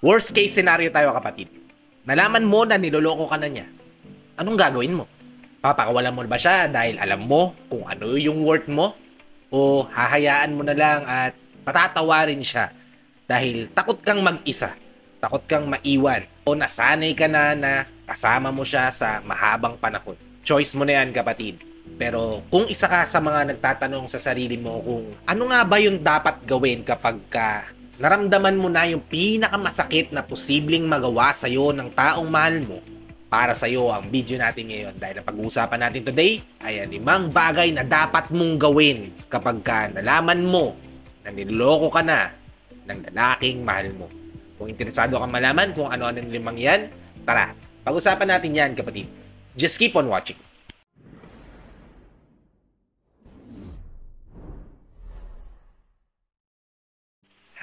Worst case scenario tayo kapatid. Nalaman mo na niloloko ka na niya. Anong gagawin mo? Papakawalan mo ba siya dahil alam mo kung ano yung worth mo? O hahayaan mo na lang at patatawarin siya dahil takot kang mag-isa, takot kang maiwan, o nasanay ka na kasama mo siya sa mahabang panahon? Choice mo na yan kapatid. Pero kung isa ka sa mga nagtatanong sa sarili mo kung ano nga ba yung dapat gawin kapag naramdaman mo na yung pinakamasakit na posibleng magawa sa'yo ng taong mahal mo, para sa'yo ang video natin ngayon. Dahil ang pag-uusapan natin today ay 5 bagay na dapat mong gawin kapag nalaman mo na niloloko ka na ng lalaking mahal mo. Kung interesado kang malaman kung ano-ano yung 5 yan, tara, pag-usapan natin yan kapatid. Just keep on watching.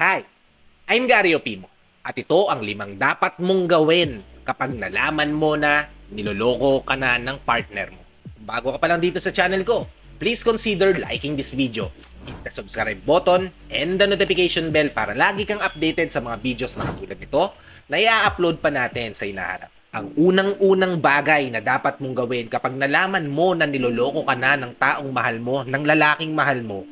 Hi, I'm Gary Opimo at ito ang 5 dapat mong gawin kapag nalaman mo na niloloko ka na ng partner mo. Kung bago ka pa lang dito sa channel ko, please consider liking this video, hit the subscribe button and the notification bell para lagi kang updated sa mga videos na katulad nito na i-upload pa natin sa hinaharap. Ang unang-unang bagay na dapat mong gawin kapag nalaman mo na niloloko ka na ng taong mahal mo, ng lalaking mahal mo,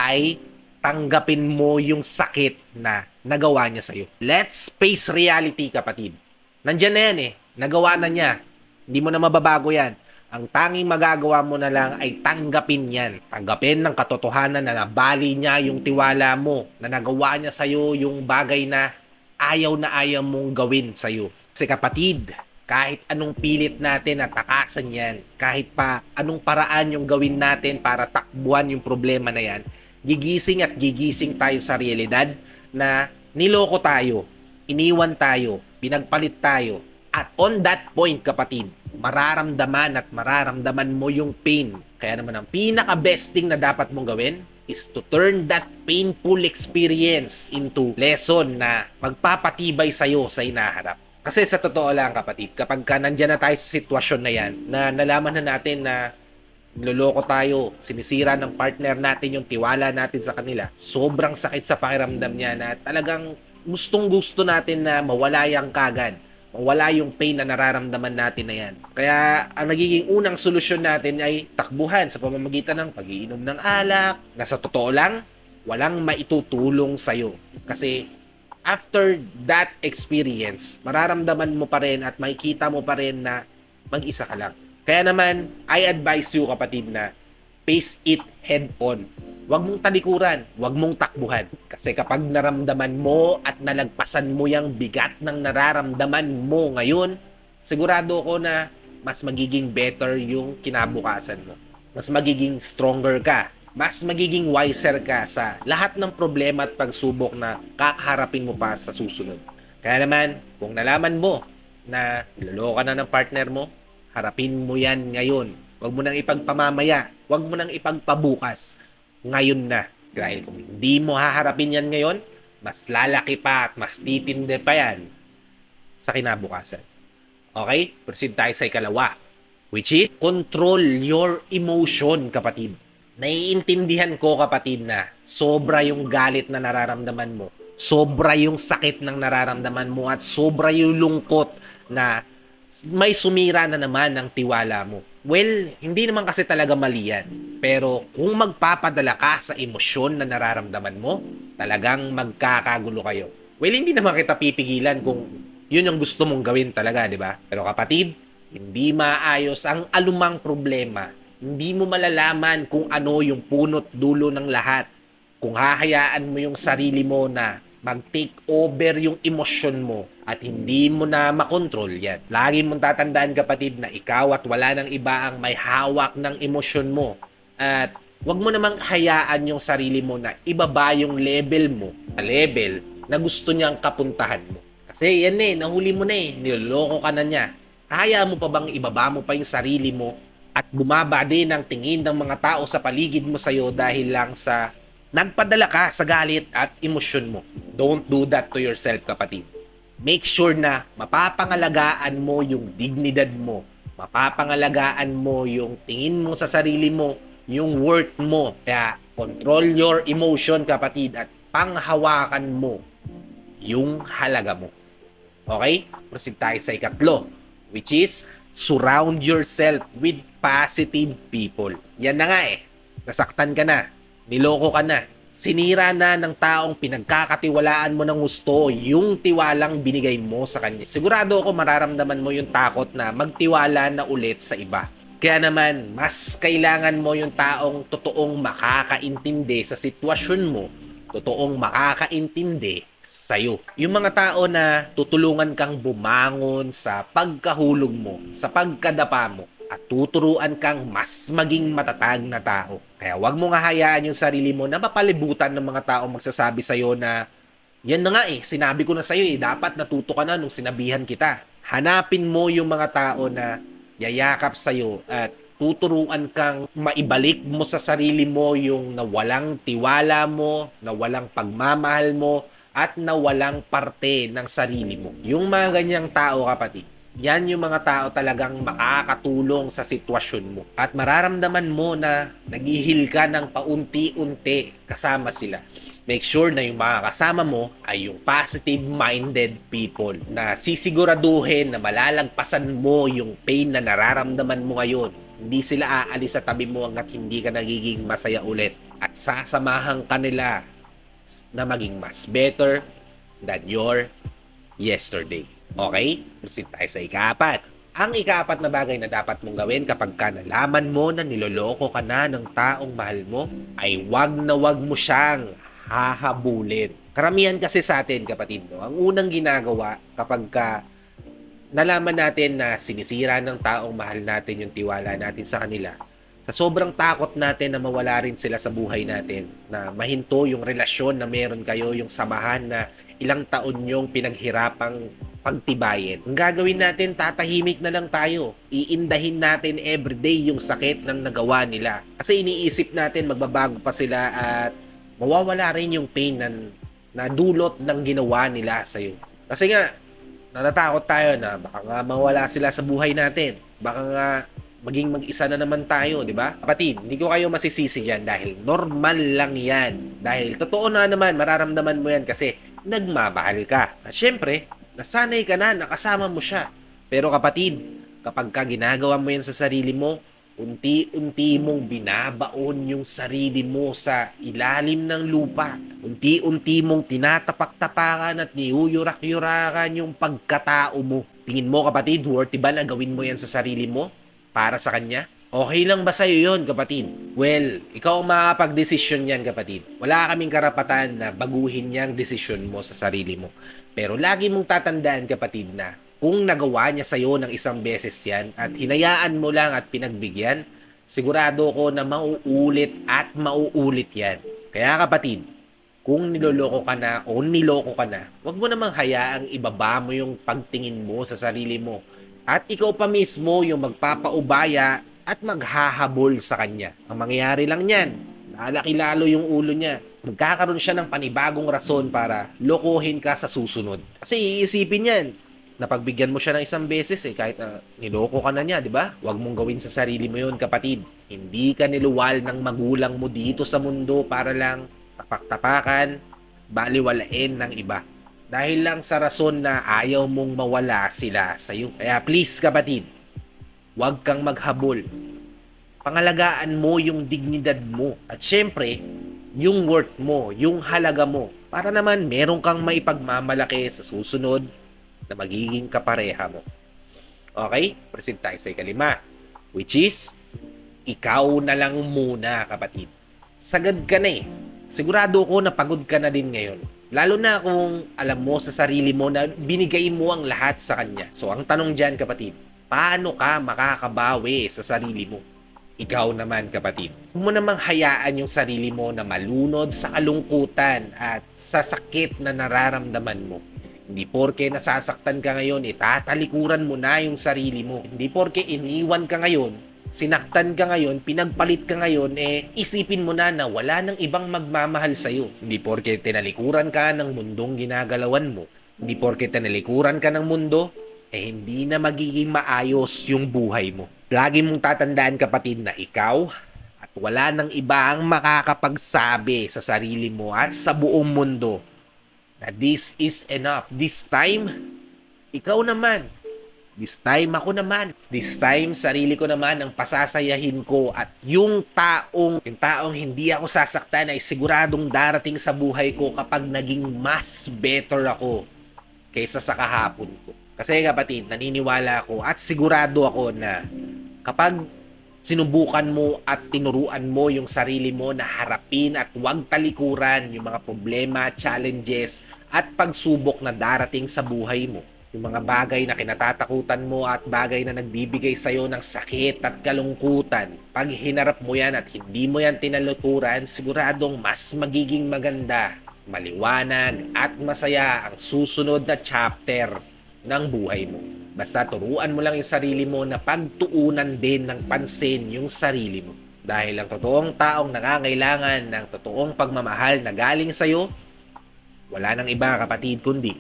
ay tanggapin mo yung sakit na nagawa niya sa'yo. Let's face reality, kapatid. Nandiyan na yan eh. Nagawa na niya. Hindi mo na mababago yan. Ang tanging magagawa mo na lang ay tanggapin yan. Tanggapin ng katotohanan na nabali niya yung tiwala mo, na nagawa niya sa'yo yung bagay na ayaw mong gawin sa'yo. Kasi kapatid, kahit anong pilit natin na takasan yan, kahit pa anong paraan yung gawin natin para takbuhan yung problema na yan, gigising at gigising tayo sa realidad na niloko tayo, iniwan tayo, pinagpalit tayo. At on that point, kapatid, mararamdaman mo yung pain. Kaya naman ang pinaka-best thing na dapat mong gawin is to turn that painful experience into lesson na magpapatibay sa'yo sa hinaharap. Kasi sa totoo lang, kapatid, kapag nandyan na tayo sa sitwasyon na yan, na nalaman na natin na niloloko tayo, sinisira ng partner natin yung tiwala natin sa kanila, sobrang sakit sa pakiramdam niya na talagang gustong-gusto natin na mawala yung kagad, mawala yung pain na nararamdaman natin na yan. Kaya ang nagiging unang solusyon natin ay takbuhan sa pamamagitan ng pag-iinom ng alak, na sa totoo lang, walang maitutulong sa'yo. Kasi after that experience, mararamdaman mo pa rin at makikita mo pa rin na mag-isa ka lang. Kaya naman, I advise you, kapatid, na face it head on. Huwag mong talikuran, huwag mong takbuhan. Kasi kapag naramdaman mo at nalagpasan mo yung bigat ng nararamdaman mo ngayon, sigurado ko na mas magiging better yung kinabukasan mo. Mas magiging stronger ka. Mas magiging wiser ka sa lahat ng problema at pagsubok na kakaharapin mo pa sa susunod. Kaya naman, kung nalaman mo na niloloko ka na ng partner mo, harapin mo yan ngayon. Huwag mo nang ipagpamamaya. Huwag mo nang ipagpabukas. Ngayon na. Dahil kung hindi mo haharapin yan ngayon, mas lalaki pa at mas titindi pa yan sa kinabukasan. Okay? Proceed tayo sa ikalawa, which is control your emotion, kapatid. Naiintindihan ko, kapatid, na sobra yung galit na nararamdaman mo. Sobra yung sakit ng nararamdaman mo at sobra yung lungkot na may sumira na naman ng tiwala mo. Well, hindi naman kasi talaga mali yan. Pero kung magpapadala ka sa emosyon na nararamdaman mo, talagang magkakagulo kayo. Well, hindi naman kita pipigilan kung yun yung gusto mong gawin talaga, di ba? Pero kapatid, hindi maayos ang alumang problema. Hindi mo malalaman kung ano yung punot dulo ng lahat. Kung hahayaan mo yung sarili mo na mag-take over yung emosyon mo at hindi mo na makontrol yan. Lagi mong tatandaan, kapatid, na ikaw at wala nang iba ang may hawak ng emosyon mo. At wag mo namang hayaan yung sarili mo na ibaba yung level mo, na level na gusto niyang kapuntahan mo. Kasi yan eh, nahuli mo na eh, niloloko ka na niya. Kaya mo pa bang ibaba mo pa yung sarili mo at bumaba din ang tingin ng mga tao sa paligid mo sa'yo dahil lang sa nagpadala ka sa galit at emosyon mo? Don't do that to yourself, kapatid. Make sure na mapapangalagaan mo yung dignidad mo. Mapapangalagaan mo yung tingin mo sa sarili mo, yung worth mo. Kaya control your emotion, kapatid, at panghawakan mo yung halaga mo. Okay? Proceed tayo sa ikatlo, which is surround yourself with positive people. Yan na nga eh. Nasaktan ka na. Niloko ka na. Sinira na ng taong pinagkakatiwalaan mo ng gusto yung tiwalang binigay mo sa kanya. Sigurado ako mararamdaman mo yung takot na magtiwala na ulit sa iba. Kaya naman, mas kailangan mo yung taong totoong makakaintindi sa sitwasyon mo, totoong makakaintindi sa'yo. Yung mga tao na tutulungan kang bumangon sa pagkahulog mo, sa pagkadapa mo, at tuturuan kang mas maging matatag na tao. Kaya wag mo nga hayaan yung sarili mo na mapalibutan ng mga tao magsasabi sa'yo na yan na nga eh, sinabi ko na sa'yo eh, dapat natuto ka na nung sinabihan kita. Hanapin mo yung mga tao na yayakap sa'yo at tuturuan kang maibalik mo sa sarili mo yung nawalang tiwala mo, nawalang pagmamahal mo, at nawalang parte ng sarili mo. Yung mga ganyang tao, kapatid, yan yung mga tao talagang makakatulong sa sitwasyon mo. At mararamdaman mo na naghihil ka ng paunti-unti kasama sila. Make sure na yung mga kasama mo ay yung positive-minded people na sisiguraduhin na malalagpasan mo yung pain na nararamdaman mo ngayon. Hindi sila aalis sa tabi mo hanggat hindi ka nagiging masaya ulit. At sasamahan ka nila na maging mas better than your yesterday. Okay? Proceed tayo sa ikaapat. Ang ikaapat na bagay na dapat mong gawin kapag ka nalaman mo na niloloko ka na ng taong mahal mo, ay wag na wag mo siyang hahabulin. Karamihan kasi sa atin, kapatid, no? Ang unang ginagawa kapag ka nalaman natin na sinisira ng taong mahal natin yung tiwala natin sa kanila, sa sobrang takot natin na mawala rin sila sa buhay natin, na mahinto yung relasyon na meron kayo, yung samahan na ilang taon yung pinaghirapang pagtibayin. Ang gagawin natin, tatahimik na lang tayo. Iindahin natin everyday yung sakit ng nagawa nila. Kasi iniisip natin magbabago pa sila at mawawala rin yung pain na dulot ng ginawa nila sa'yo. Kasi nga, natatakot tayo na baka nga mawala sila sa buhay natin. Baka nga maging mag-isa na naman tayo, di ba? Kapatid, hindi ko kayo masisisi yan dahil normal lang yan. Dahil totoo na naman, mararamdaman mo yan kasi nagmamahal ka. At syempre, nasanay ka na, nakasama mo siya. Pero kapatid, kapag ka ginagawa mo yan sa sarili mo, unti-unti mong binabaon yung sarili mo sa ilalim ng lupa. Unti-unti mong tinatapak-tapakan at niyuyurak-yurakan yung pagkatao mo. Tingin mo, kapatid, worthy ba na gawin mo yan sa sarili mo? Para sa kanya? Okay lang ba sa'yo yun, kapatid? Well, ikaw ang makakapag-desisyon yan, kapatid. Wala kaming karapatan na baguhin yung desisyon mo sa sarili mo. Pero lagi mong tatandaan, kapatid, na kung nagawa niya sa'yo ng isang beses yan at hinayaan mo lang at pinagbigyan, sigurado ko na mauulit at mauulit yan. Kaya, kapatid, kung niloloko ka na o niloko ka na, huwag mo namang hayaang ibaba mo yung pagtingin mo sa sarili mo. At ikaw pa mismo yung magpapaubaya at maghahabol sa kanya. Ang mangyayari lang yan, lalaki lalo yung ulo niya. Magkakaroon siya ng panibagong rason para lokohin ka sa susunod. Kasi iisipin yan, napagbigyan mo siya ng isang beses kahit niloko ka na niya, di ba? Huwag mong gawin sa sarili mo yun, kapatid. Hindi ka niluwal ng magulang mo dito sa mundo para lang tapak-tapakan, baliwalain ng iba. Dahil lang sa rason na ayaw mong mawala sila sa'yo. Kaya please, kapatid, huwag kang maghabol. Pangalagaan mo yung dignidad mo. At syempre, yung worth mo, yung halaga mo. Para naman meron kang maipagmamalaki sa susunod na magiging kapareha mo. Okay? Proceed tayo sa ikalima. Which is, ikaw na lang muna, kapatid. Sagad ka na eh. Sigurado ko na pagod ka na din ngayon. Lalo na kung alam mo sa sarili mo na binigay mo ang lahat sa kanya. So, ang tanong dyan, kapatid, paano ka makakabawi sa sarili mo? Ikaw naman, kapatid. Huwag mo namang hayaan yung sarili mo na malunod sa kalungkutan at sa sakit na nararamdaman mo. Hindi porke nasasaktan ka ngayon, tatalikuran mo na yung sarili mo. Hindi porke iniwan ka ngayon, sinaktan ka ngayon, pinagpalit ka ngayon, isipin mo na wala nang ibang magmamahal sa'yo. Hindi porke tinalikuran ka ng mundong ginagalawan mo. Hindi porke tinalikuran ka ng mundo, hindi na magiging maayos yung buhay mo. Lagi mong tatandaan, kapatid, na ikaw at wala nang iba ang makakapagsabi sa sarili mo at sa buong mundo na this is enough. This time, Ikaw naman. This time ako naman. This time sarili ko naman ang pasasayahin ko at yung taong hindi ako sasaktan ay siguradong darating sa buhay ko kapag naging mas better ako kaysa sa kahapon ko. Kasi kapatid, naniniwala ako at sigurado ako na kapag sinubukan mo at tinuruan mo yung sarili mo na harapin at huwag talikuran yung mga problema, challenges at pagsubok na darating sa buhay mo, yung mga bagay na kinatatakutan mo at bagay na nagbibigay sa'yo ng sakit at kalungkutan, pag hinarap mo yan at hindi mo yan tinalikuran, siguradong mas magiging maganda, maliwanag at masaya ang susunod na chapter ng buhay mo. Basta turuan mo lang yung sarili mo na pagtuunan din ng pansin yung sarili mo. Dahil ang totoong taong nangangailangan ng totoong pagmamahal na galing sa'yo, wala nang iba kapatid kundi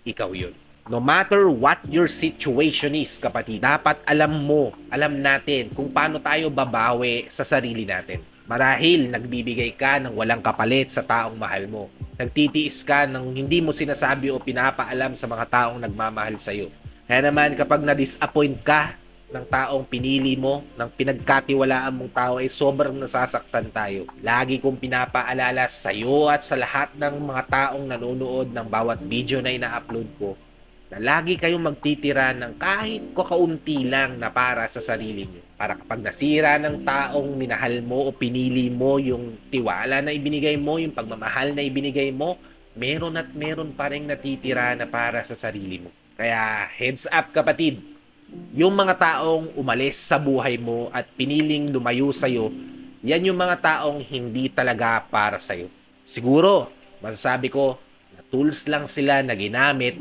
ikaw yun. No matter what your situation is, kapatid, dapat alam natin kung paano tayo babawi sa sarili natin. Marahil nagbibigay ka ng walang kapalit sa taong mahal mo. Nagtitiis ka ng hindi mo sinasabi o pinapaalam sa mga taong nagmamahal sa'yo. Kaya naman kapag na-disappoint ka ng taong pinili mo, ng pinagkatiwalaan mong tao, ay sobrang nasasaktan tayo. Lagi kong pinapaalala sa'yo at sa lahat ng mga taong nanonood ng bawat video na ina-upload ko, na lagi kayong magtitira ng kahit kakaunti lang na para sa sarili niyo. Para kapag nasira ng taong minahal mo o pinili mo yung tiwala na ibinigay mo, yung pagmamahal na ibinigay mo, meron at meron pa rin natitira na para sa sarili mo. Kaya heads up kapatid, yung mga taong umalis sa buhay mo at piniling lumayo sa'yo, yan yung mga taong hindi talaga para sa'yo. Siguro, masasabi ko na tools lang sila na ginamit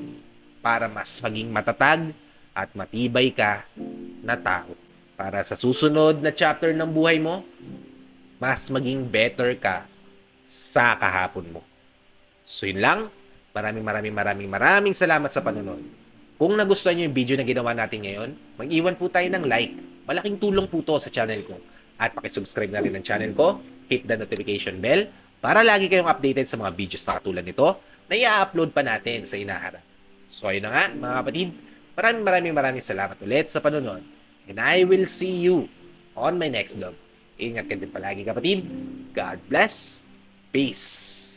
para mas maging matatag at matibay ka na tao. Para sa susunod na chapter ng buhay mo, mas maging better ka sa kahapon mo. So yun lang. Maraming salamat sa panonood. Kung nagustuhan nyo yung video na ginawa natin ngayon, mag-iwan po tayo ng like. Malaking tulong po to sa channel ko. At pakisubscribe na rin ng channel ko, hit the notification bell, para lagi kayong updated sa mga videos na katulad nito na i-upload pa natin sa inaharap. So ayun na nga mga kapatid, maraming salamat ulit sa panonood. And I will see you on my next vlog. Ingat ka din palagi kapatid. God bless. Peace.